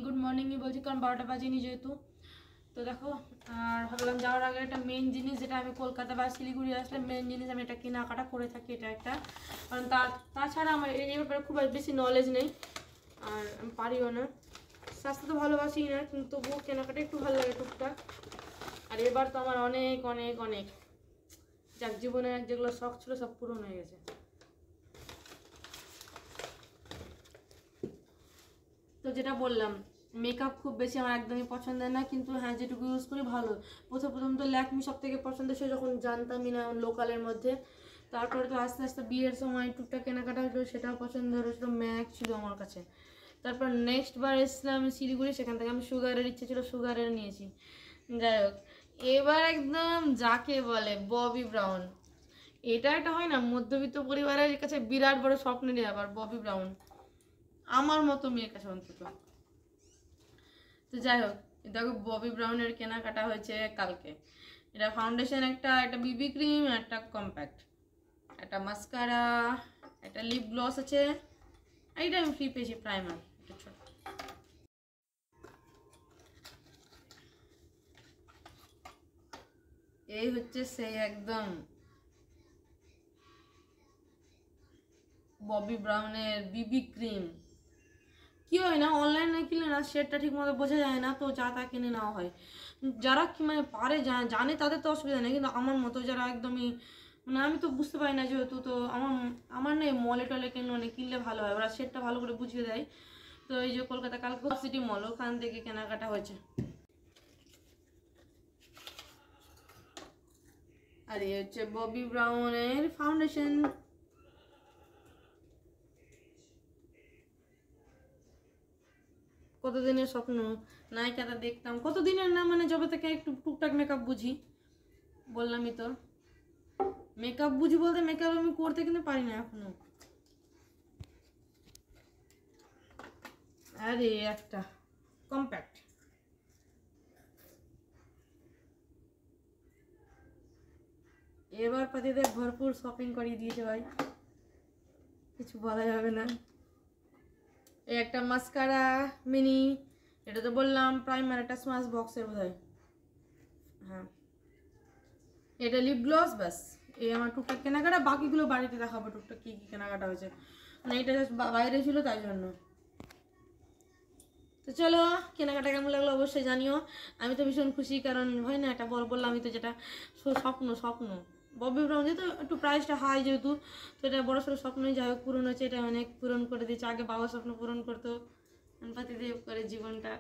Good মর্নিংই বলছি, কারণ 12টা বাজেনি যেহেতু। তো দেখো, আর ভাবলাম যাওয়ার আগে একটা মেন জিনিস, যেটা আমি কলকাতা বা শিলিগুড়ি আসলে মেন জিনিস আমি এটা কেনাকাটা করে থাকি, এটা একটা। কারণ তাছাড়া আমার এই ব্যাপারে খুব বেশি নলেজ নেই, আর আমি পারিও না। স্বাস্থ্য তো ভালোবাসি না, কিন্তু তবুও কেনাকাটা একটু ভালো লাগে টুকটাক। আর এবার তো আমার অনেক অনেক অনেক যাক জীবনে যেগুলো শখ ছিল সব পূরণ হয়ে গেছে। তো যেটা বললাম, মেকআপ খুব বেশি আমার একদমই পছন্দের না, কিন্তু হ্যাঁ যেটুকু ইউজ করি ভালো। প্রথম তো ল্যাকমি সব থেকে পছন্দ, সে যখন জানতামই না লোকালের মধ্যে। তারপরে তো আস্তে আস্তে বিয়ের সময় টুকটাক কেনাকাটা হলো, সেটাও পছন্দ হয়েছিল, ম্যাক ছিল আমার কাছে। তারপর নেক্সট বার এসেছিলাম শিলিগুড়ি, সেখান থেকে আমি সুগারের ইচ্ছে ছিল, সুগারের নিয়েছি। যাই হোক, এবার একদম যাকে বলে ববি ব্রাউন, এটা একটা হয় না মধ্যবিত্ত পরিবারের কাছে বিরাট বড় স্বপ্নেরই আবার ববি ব্রাউন, আমার মতো মেয়ের কাছে অন্তত। তো যাই হোক, দেখো ববি ব্রাউনের কেনাকাটা হয়েছে কালকে। এটা ফাউন্ডেশন, একটা বিবি ক্রিম, একটা কম্প্যাক্ট, একটা মাস্কারা, একটা লিপ গ্লস আছে, এইটা আমি ফ্রি পেয়েছি, প্রাইমার একটা ছোট। এই হচ্ছে সেই একদম ববি ব্রাউনের বিবি ক্রিম। কি হয় না, অনলাইনে কিনলে না শেডটা ঠিক মতো বোঝা যায় না, তো যা তা কিনে নেওয়া হয়। যারা কি মানে পারে জানে তাদের তো অসুবিধা নেই, কিন্তু আমার মতো যারা একদমই মানে আমি তো বুঝতে পারি না যেহেতু, তো আমার নেই মলে টলে কিনলে ভালো হয়, ওরা শেডটা ভালো করে বুঝিয়ে দেয়। তো এই যে কলকাতা কালকে সিটি মল, ওখান থেকে কেনাকাটা হয়েছে। আর এই হচ্ছে ববি ব্রাউনের ফাউন্ডেশন। কতদিনের স্বপ্ন, নায়িকাটা দেখতাম কতদিনের না, মানে যবে থেকে একটু টুকটাক মেকআপ বুঝি, বললামই তো। মেকআপ বুঝি বলতে মেকআপ আমি করতে কিন্তু পারি না এখনো। আরে একটা কম্প্যাক্ট, এবার পাতিদের ভরপুর শপিং করিয়ে দিয়েছে ভাই, কিছু বলা যাবে না। এই একটা মাস্কারা মিনি, এটা তো বললাম প্রাইমার, একটা স্মাশ বক্সের বোধহয়, হ্যাঁ। এটা লিপ গ্লস, ব্যাস। এই আমার টুকটাক কেনাকাটা, বাকিগুলো বাড়িতে দেখাবো টুকটাক কী কী কেনাকাটা হয়েছে, মানে এটা জাস্ট বাইরে ছিল তাই জন্য। তো চলো, কেনাকাটা কেমন লাগলো অবশ্যই জানিও। আমি তো ভীষণ খুশি, কারণ হয় না, এটা বললাম আমি তো, যেটা স্বপ্ন স্বপ্ন ববি ব্রাউন যেহেতু একটু প্রাইসটা হাই যেহেতু, তো এটা বড় সড়ো স্বপ্নই যাই হোক পূরণ হয়েছে, এটা অনেক পূরণ করে দিয়েছে। আগে বাবা স্বপ্ন পূরণ করতো, পাতিদেব করে জীবনটা